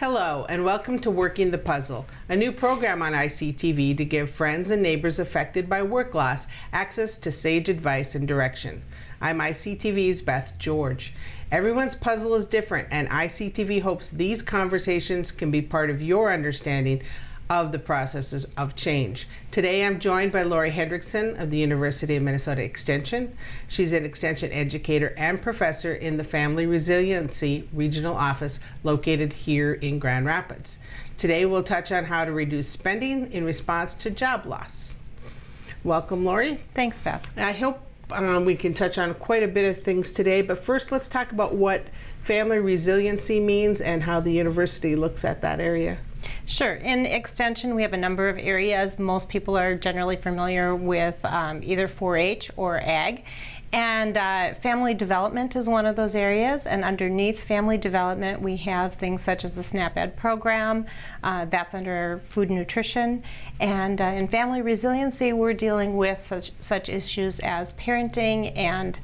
Hello and welcome to Working the Puzzle, a new program on ICTV to give friends and neighbors affected by work loss access to sage advice and direction. I'm ICTV's Beth George. Everyone's puzzle is different, and ICTV hopes these conversations can be part of your understanding of the processes of change. Today I'm joined by Lori Hendrickson of the University of Minnesota Extension. She's an extension educator and professor in the Family Resiliency Regional Office located here in Grand Rapids. Today we'll touch on how to reduce spending in response to job loss. Welcome, Lori. Thanks, Beth. I hope we can touch on quite a bit of things today, but first let's talk about what family resiliency means and how the university looks at that area. Sure. In Extension, we have a number of areas. Most people are generally familiar with either 4-H or Ag. And family development is one of those areas. And underneath family development, we have things such as the SNAP Ed program. That's under food and nutrition. And in family resiliency, we're dealing with such issues as parenting, and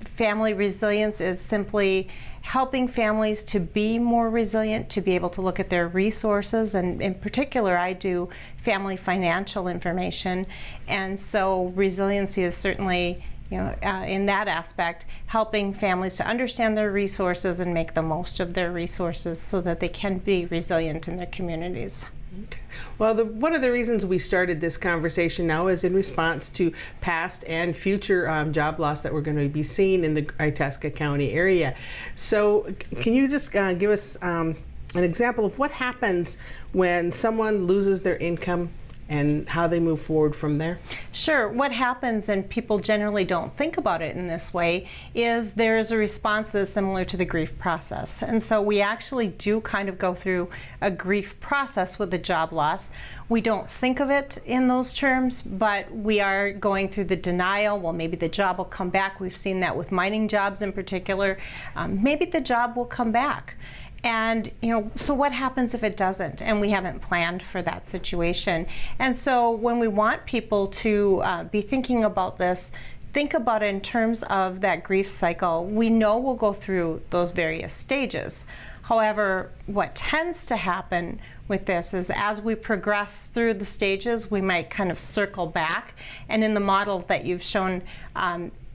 family resilience is simply helping families to be more resilient, to be able to look at their resources, and in particular I do family financial information, and so resiliency is certainly, in that aspect, helping families to understand their resources and make the most of their resources so that they can be resilient in their communities. Okay. Well, one of the reasons we started this conversation now is in response to past and future job loss that we're going to be seeing in the Itasca County area. So can you just give us an example of what happens when someone loses their income and how they move forward from there? Sure. What happens, and people generally don't think about it in this way, is there is a response that is similar to the grief process. And so we actually do kind of go through a grief process with the job loss. We don't think of it in those terms, but we are going through the denial. Well, maybe the job will come back. We've seen that with mining jobs in particular. Maybe the job will come back. And, so what happens if it doesn't? And we haven't planned for that situation. And so when we want people to be thinking about this, think about it in terms of that grief cycle. We know we'll go through those various stages. However, what tends to happen with this is as we progress through the stages, we might kind of circle back. And in the model that you've shown,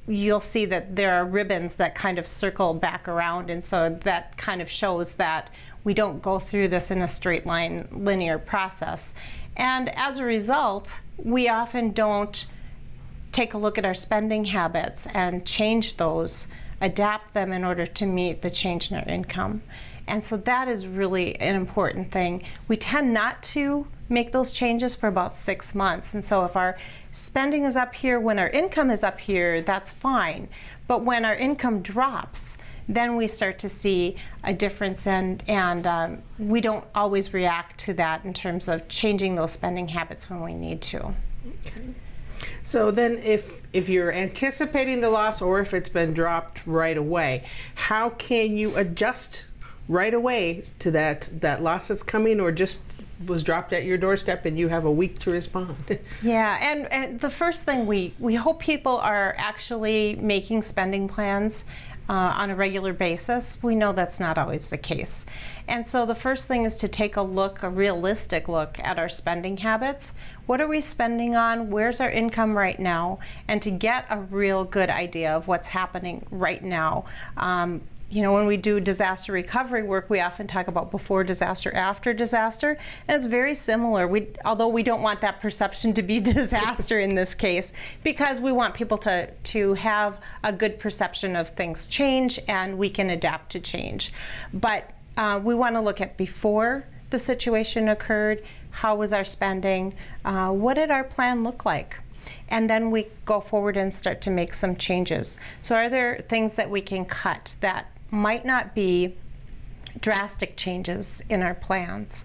you'll see that there are ribbons that kind of circle back around, and so that kind of shows that we don't go through this in a straight line linear process. And as a result, we often don't take a look at our spending habits and change those, adapt them in order to meet the change in our income. And so that is really an important thing. We tend not to make those changes for about 6 months. And so if our spending is up here when our income is up here, that's fine. But when our income drops, then we start to see a difference, and we don't always react to that in terms of changing those spending habits when we need to. Okay. So then if you're anticipating the loss, or if it's been dropped right away, how can you adjust right away to that loss that's coming, or just was dropped at your doorstep and you have a week to respond? Yeah, and the first thing, we hope people are actually making spending plans on a regular basis. We know that's not always the case. And so the first thing is to take a realistic look at our spending habits. What are we spending on? Where's our income right now? And to get a real good idea of what's happening right now. When we do disaster recovery work, we often talk about before disaster, after disaster, and it's very similar. Although we don't want that perception to be disaster in this case, because we want people to have a good perception of things change, and we can adapt to change. But we want to look at before the situation occurred. How was our spending? What did our plan look like? And then we go forward and start to make some changes. So are there things that we can cut that might not be drastic changes in our plans?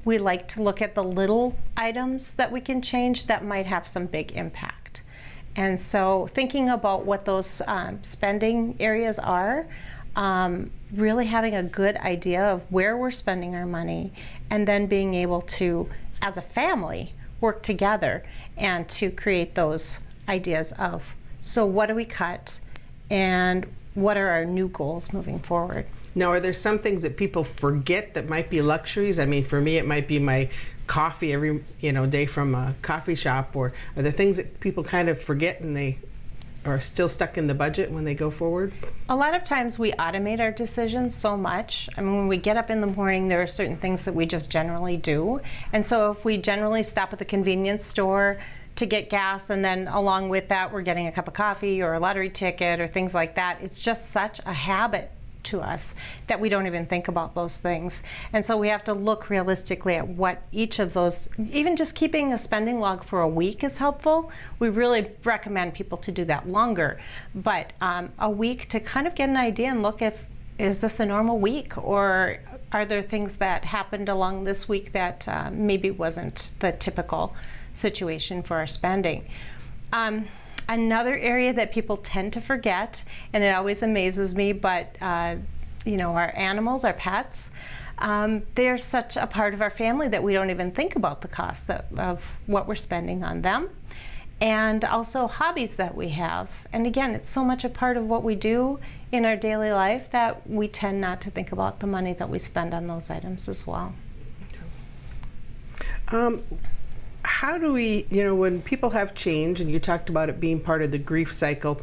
We like to look at the little items that we can change that might have some big impact. And so thinking about what those spending areas are, really having a good idea of where we're spending our money, and then being able to, as a family, work together and to create those ideas of, so what do we cut, and what are our new goals moving forward? Now, are there some things that people forget that might be luxuries? I mean, for me, it might be my coffee every day from a coffee shop, or are there things that people kind of forget and they are still stuck in the budget when they go forward? A lot of times we automate our decisions so much. I mean, when we get up in the morning, there are certain things that we just generally do. And so if we generally stop at the convenience store to get gas, and then along with that, we're getting a cup of coffee or a lottery ticket or things like that, it's just such a habit to us that we don't even think about those things. And so we have to look realistically at what each of those, even just keeping a spending log for a week is helpful. We really recommend people to do that longer, but a week to kind of get an idea and look if, is this a normal week, or are there things that happened along this week that maybe wasn't the typical situation for our spending. Another area that people tend to forget, and it always amazes me, but our animals, our pets, they're such a part of our family that we don't even think about the cost of what we're spending on them. And also hobbies that we have. And again, it's so much a part of what we do in our daily life that we tend not to think about the money that we spend on those items as well. How do we, when people have change, and you talked about it being part of the grief cycle,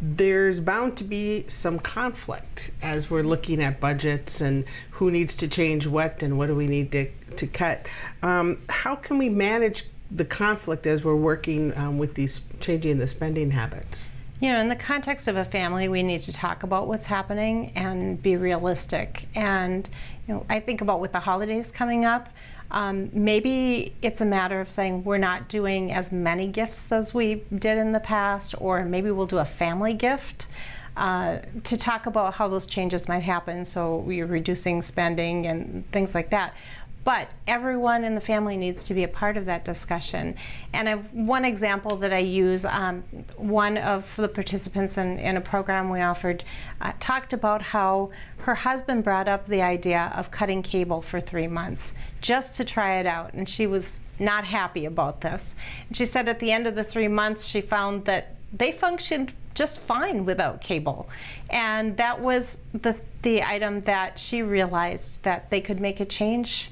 there's bound to be some conflict as we're looking at budgets and who needs to change what and what do we need to cut. How can we manage the conflict as we're working with these changing the spending habits? In the context of a family, we need to talk about what's happening and be realistic. And I think about with the holidays coming up, maybe it's a matter of saying we're not doing as many gifts as we did in the past, or maybe we'll do a family gift to talk about how those changes might happen. So we're reducing spending and things like that. But everyone in the family needs to be a part of that discussion. And I have one example that I use. One of the participants in a program we offered talked about how her husband brought up the idea of cutting cable for 3 months just to try it out. And she was not happy about this. And she said at the end of the 3 months, she found that they functioned just fine without cable. And that was the item that she realized that they could make a change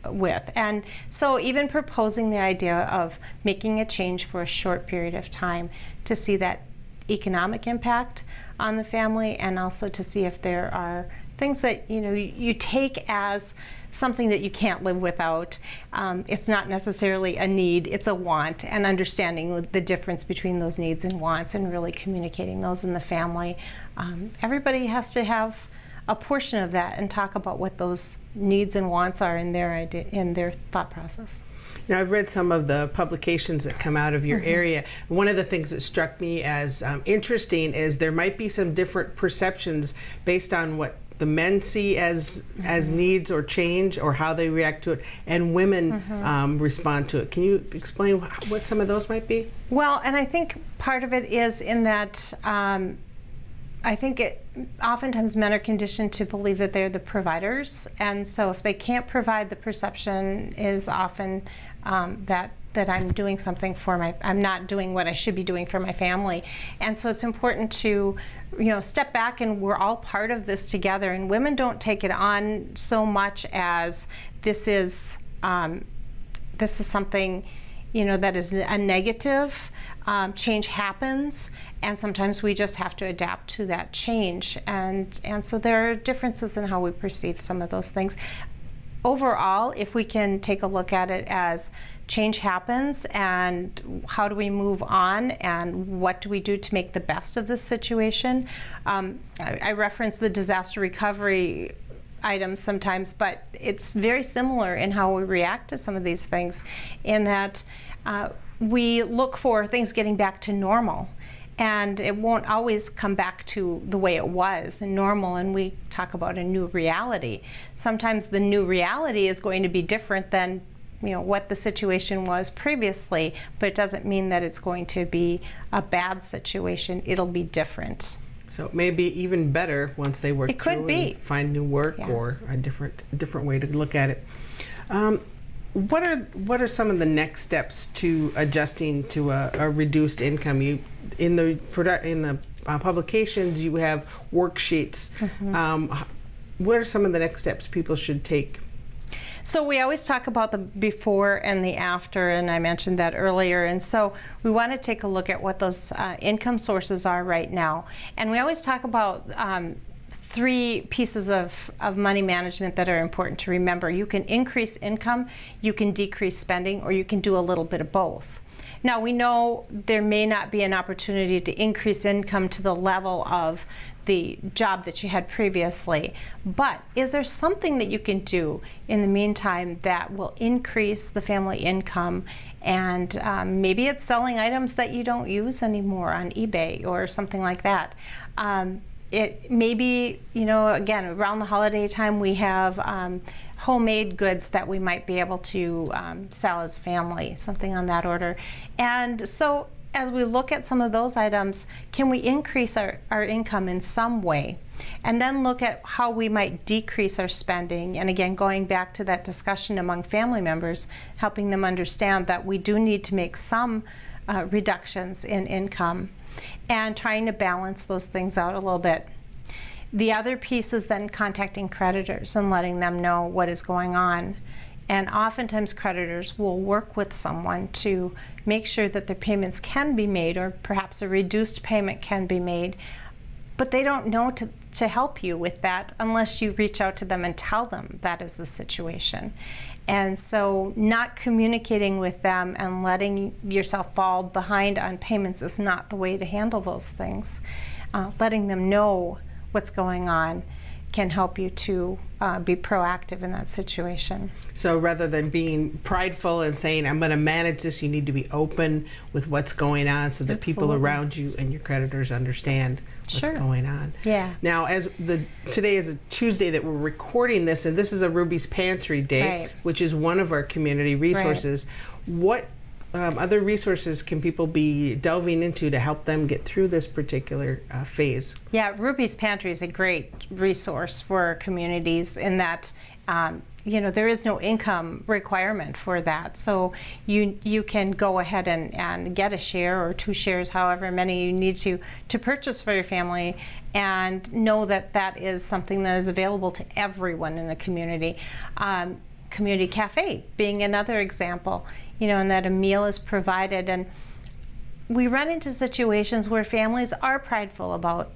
with. And so even proposing the idea of making a change for a short period of time to see that economic impact on the family, and also to see if there are things that you take as something that you can't live without. It's not necessarily a need, it's a want, and understanding the difference between those needs and wants and really communicating those in the family. Everybody has to have a portion of that and talk about what those needs and wants are in their thought process. Now, I've read some of the publications that come out of your area. One of the things that struck me as interesting is there might be some different perceptions based on what the men see as needs or change, or how they react to it, and women respond to it. Can you explain what some of those might be? Well, and I think part of it is in that I think oftentimes men are conditioned to believe that they're the providers, and so if they can't provide, the perception is often that I'm doing something I'm not doing what I should be doing for my family. And so it's important to step back, and we're all part of this together, and women don't take it on so much as this is something that is a negative. Change happens, and sometimes we just have to adapt to that change. And so there are differences in how we perceive some of those things. Overall, if we can take a look at it as change happens, and how do we move on, and what do we do to make the best of this situation? I reference the disaster recovery items sometimes, but it's very similar in how we react to some of these things, in that we look for things getting back to normal, and it won't always come back to the way it was and normal, and we talk about a new reality. Sometimes the new reality is going to be different than what the situation was previously, but it doesn't mean that it's going to be a bad situation. It'll be different. So it may be even better once they work through and find new work, or a different way to look at it. What are some of the next steps to adjusting to a reduced income? In the publications, you have worksheets. what are some of the next steps people should take? So we always talk about the before and the after, and I mentioned that earlier. And so we want to take a look at what those income sources are right now. And we always talk about three pieces of money management that are important to remember. You can increase income, you can decrease spending, or you can do a little bit of both. Now, we know there may not be an opportunity to increase income to the level of the job that you had previously, but is there something that you can do in the meantime that will increase the family income? And maybe it's selling items that you don't use anymore on eBay or something like that. It may be, again, around the holiday time, we have homemade goods that we might be able to sell as a family, something on that order. And so as we look at some of those items, can we increase our income in some way? And then look at how we might decrease our spending. And again, going back to that discussion among family members, helping them understand that we do need to make some reductions in income and trying to balance those things out a little bit. The other piece is then contacting creditors and letting them know what is going on. And oftentimes creditors will work with someone to make sure that their payments can be made, or perhaps a reduced payment can be made, but they don't know to help you with that unless you reach out to them and tell them that is the situation. And so not communicating with them and letting yourself fall behind on payments is not the way to handle those things. Letting them know what's going on can help you to be proactive in that situation. So rather than being prideful and saying, I'm going to manage this, you need to be open with what's going on so that people around you and your creditors understand what's going on. Yeah. Now, today is a Tuesday that we're recording this, and this is a Ruby's Pantry Day, which is one of our community resources. What other resources can people be delving into to help them get through this particular phase? Yeah, Ruby's Pantry is a great resource for communities in that there is no income requirement for that. So you can go ahead and get a share or 2 shares, however many you need to purchase for your family, and know that that is something that is available to everyone in the community. Community cafe being another example, and that a meal is provided. And we run into situations where families are prideful about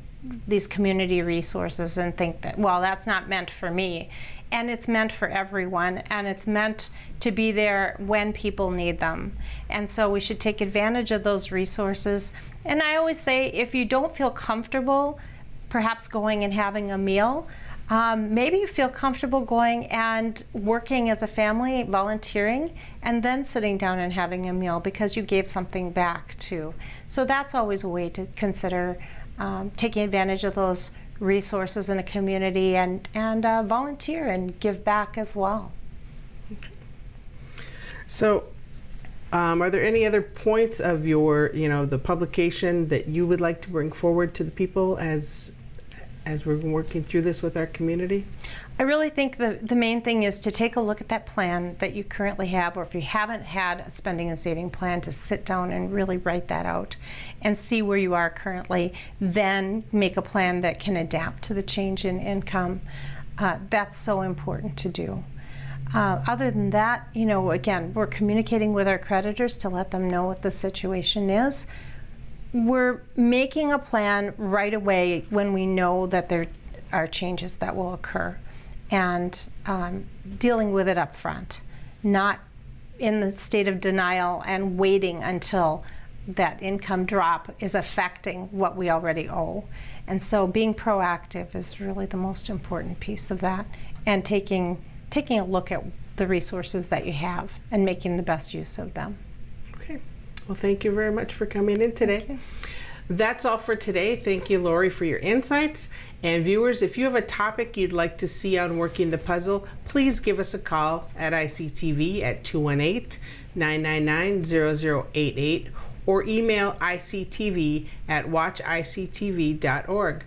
these community resources and think that, well, that's not meant for me. And it's meant for everyone, and it's meant to be there when people need them. And so we should take advantage of those resources. And I always say, if you don't feel comfortable perhaps going and having a meal, maybe you feel comfortable going and working as a family, volunteering, and then sitting down and having a meal because you gave something back too. So that's always a way to consider taking advantage of those resources in a community and volunteer and give back as well. Okay. So are there any other points of your, the publication that you would like to bring forward to the people as we're working through this with our community? I really think the main thing is to take a look at that plan that you currently have, or if you haven't had a spending and saving plan, to sit down and really write that out and see where you are currently, then make a plan that can adapt to the change in income. That's so important to do. Other than that, again, we're communicating with our creditors to let them know what the situation is. We're making a plan right away when we know that there are changes that will occur, and dealing with it up front, not in the state of denial and waiting until that income drop is affecting what we already owe. And so being proactive is really the most important piece of that, and taking a look at the resources that you have and making the best use of them. Well, thank you very much for coming in today. That's all for today. Thank you, Lori, for your insights. And viewers, if you have a topic you'd like to see on Working the Puzzle, please give us a call at ICTV at 218-999-0088 or email ictv@watchictv.org.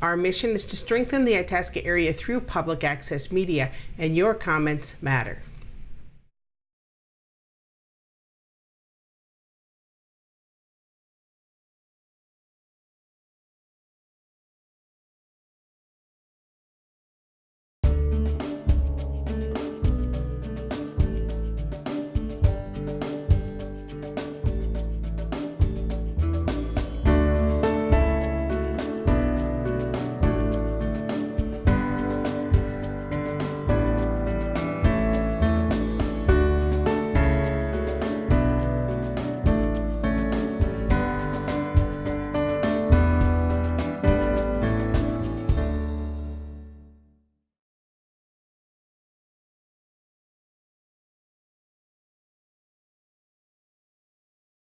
Our mission is to strengthen the Itasca area through public access media, and your comments matter.